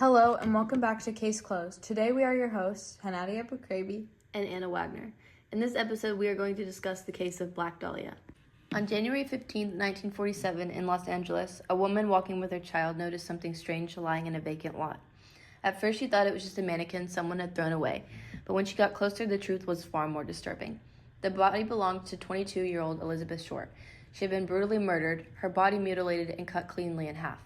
Hello and welcome back to Case Closed. Today we are your hosts, Hanadia Bukrabi and Anna Wagner. In this episode, we are going to discuss the case of Black Dahlia. On January 15, 1947, in Los Angeles, a woman walking with her child noticed something strange lying in a vacant lot. At first, she thought it was just a mannequin someone had thrown away, but when she got closer, the truth was far more disturbing. The body belonged to 22-year-old Elizabeth Short. She had been brutally murdered, her body mutilated and cut cleanly in half.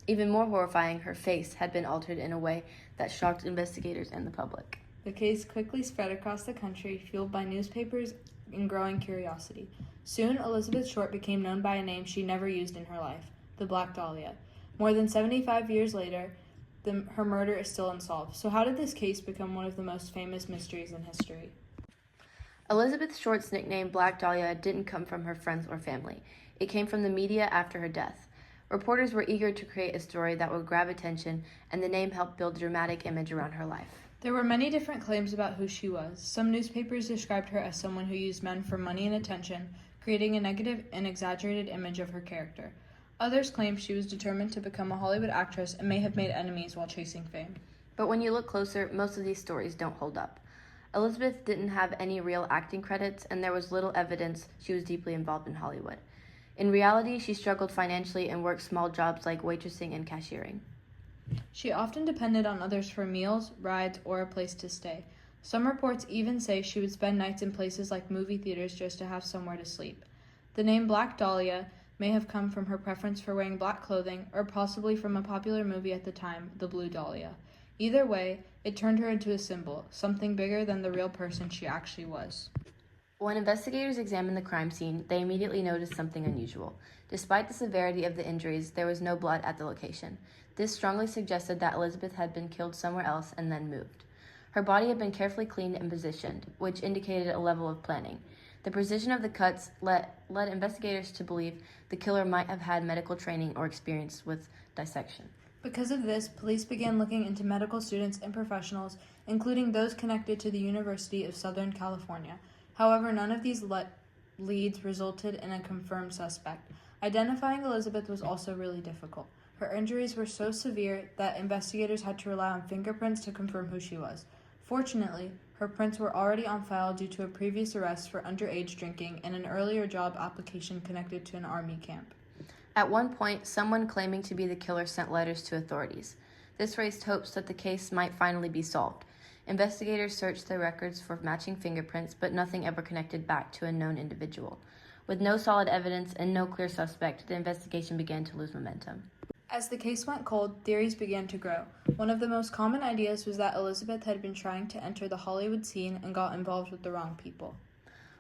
Even more horrifying, her face had been altered in a way that shocked investigators and the public. The case quickly spread across the country, fueled by newspapers and growing curiosity. Soon, Elizabeth Short became known by a name she never used in her life, the Black Dahlia. More than 75 years later, her murder is still unsolved. So how did this case become one of the most famous mysteries in history? Elizabeth Short's nickname Black Dahlia didn't come from her friends or family. It came from the media after her death. Reporters were eager to create a story that would grab attention, and the name helped build a dramatic image around her life. There were many different claims about who she was. Some newspapers described her as someone who used men for money and attention, creating a negative and exaggerated image of her character. Others claimed she was determined to become a Hollywood actress and may have made enemies while chasing fame. But when you look closer, most of these stories don't hold up. Elizabeth didn't have any real acting credits, and there was little evidence she was deeply involved in Hollywood. In reality, she struggled financially and worked small jobs like waitressing and cashiering. She often depended on others for meals, rides, or a place to stay. Some reports even say she would spend nights in places like movie theaters just to have somewhere to sleep. The name Black Dahlia may have come from her preference for wearing black clothing, or possibly from a popular movie at the time, The Blue Dahlia. Either way, it turned her into a symbol, something bigger than the real person she actually was. When investigators examined the crime scene, they immediately noticed something unusual. Despite the severity of the injuries, there was no blood at the location. This strongly suggested that Elizabeth had been killed somewhere else and then moved. Her body had been carefully cleaned and positioned, which indicated a level of planning. The precision of the cuts led investigators to believe the killer might have had medical training or experience with dissection. Because of this, police began looking into medical students and professionals, including those connected to the University of Southern California. However, none of these leads resulted in a confirmed suspect. Identifying Elizabeth was also really difficult. Her injuries were so severe that investigators had to rely on fingerprints to confirm who she was. Fortunately, her prints were already on file due to a previous arrest for underage drinking and an earlier job application connected to an army camp. At one point, someone claiming to be the killer sent letters to authorities. This raised hopes that the case might finally be solved. Investigators searched their records for matching fingerprints, but nothing ever connected back to a known individual. With no solid evidence and no clear suspect, the investigation began to lose momentum. As the case went cold, theories began to grow. One of the most common ideas was that Elizabeth had been trying to enter the Hollywood scene and got involved with the wrong people.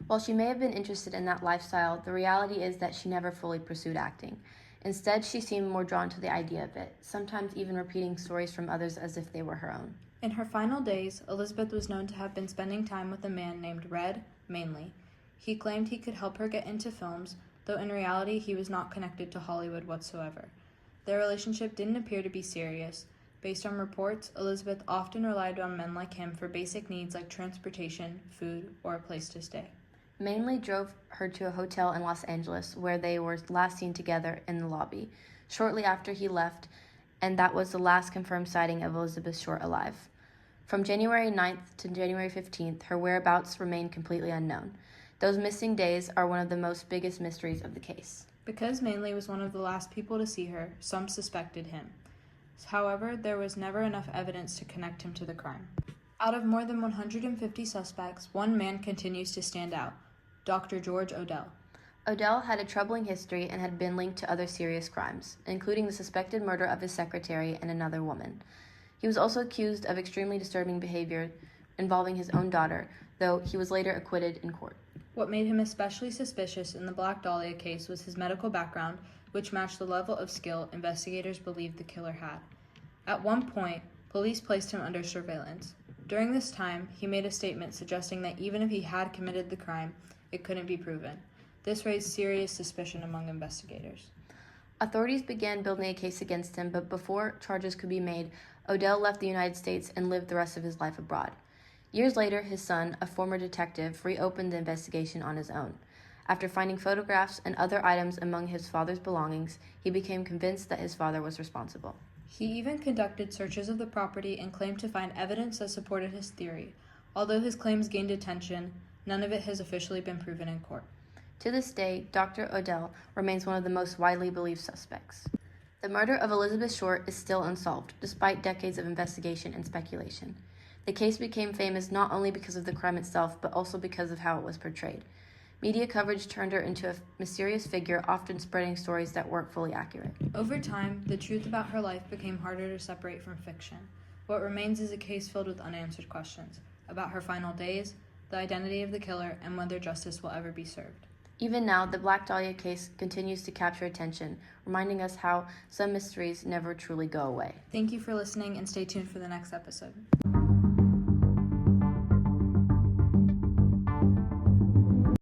While she may have been interested in that lifestyle, the reality is that she never fully pursued acting. Instead, she seemed more drawn to the idea of it, sometimes even repeating stories from others as if they were her own. In her final days, Elizabeth was known to have been spending time with a man named Red Mainley. He claimed he could help her get into films, though in reality he was not connected to Hollywood whatsoever. Their relationship didn't appear to be serious. Based on reports, Elizabeth often relied on men like him for basic needs like transportation, food, or a place to stay. Mainley drove her to a hotel in Los Angeles where they were last seen together in the lobby, shortly after he left, and that was the last confirmed sighting of Elizabeth Short alive. From January 9th to January 15th, her whereabouts remain completely unknown. Those missing days are one of the biggest mysteries of the case. Because Mainley was one of the last people to see her, some suspected him. However, there was never enough evidence to connect him to the crime. Out of more than 150 suspects, one man continues to stand out, Dr. George Odell. Odell had a troubling history and had been linked to other serious crimes, including the suspected murder of his secretary and another woman. He was also accused of extremely disturbing behavior involving his own daughter, though he was later acquitted in court. What made him especially suspicious in the Black Dahlia case was his medical background, which matched the level of skill investigators believed the killer had. At one point, police placed him under surveillance. During this time, he made a statement suggesting that even if he had committed the crime, it couldn't be proven. This raised serious suspicion among investigators. Authorities began building a case against him, but before charges could be made, Odell left the United States and lived the rest of his life abroad. Years later, his son, a former detective, reopened the investigation on his own. After finding photographs and other items among his father's belongings, he became convinced that his father was responsible. He even conducted searches of the property and claimed to find evidence that supported his theory. Although his claims gained attention, none of it has officially been proven in court. To this day, Dr. Odell remains one of the most widely believed suspects. The murder of Elizabeth Short is still unsolved, despite decades of investigation and speculation. The case became famous not only because of the crime itself, but also because of how it was portrayed. Media coverage turned her into a mysterious figure, often spreading stories that weren't fully accurate. Over time, the truth about her life became harder to separate from fiction. What remains is a case filled with unanswered questions about her final days, the identity of the killer, and whether justice will ever be served. Even now, the Black Dahlia case continues to capture attention, reminding us how some mysteries never truly go away. Thank you for listening, and stay tuned for the next episode.